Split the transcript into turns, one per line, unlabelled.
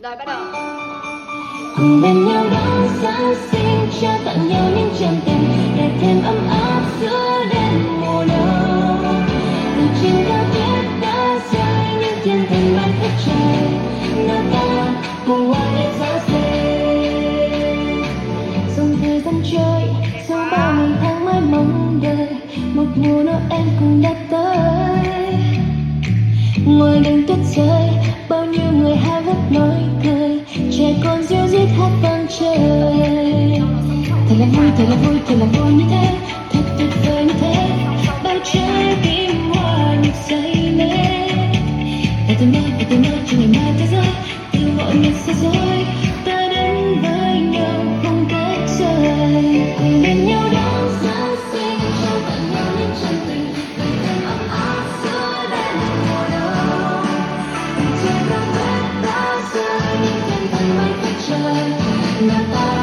Rồi bắt đầu.
Cùng bên nhau đón Giáng sinh, trao tặng nhau những chân tình để thêm ấm áp giữa đêm mùa đông. Từ trên cao tuyết đã rơi những thiên thần ban phép trời, nào ta cùng hòa lên Giáng sinh. Dòng thời gian trôi sau bao ngày tháng mãi mong đợi, một mùa Noel cũng đã tới. Ngoài đường tuyết rơi, bao nhiêu người háo hức nói cười, trẻ con ríu rít hát vang trời. Thật là vui, thật là vui, thật là vui như thế, thật tuyệt vời như thế. Bao trái tim hoa nhịp say mê. Và từ nay cho ngày mai thế giới, từ mọi miền xa xôi, ta đến với nhau không cách rời. Cùng bên nhau đón Giáng sinh, trao tặng nhau những chân tình để thêm ấm áp giữa đêm mùa đông. Từ trên cao tuyết đã rơi những thiên thần bay phép trời, nào ta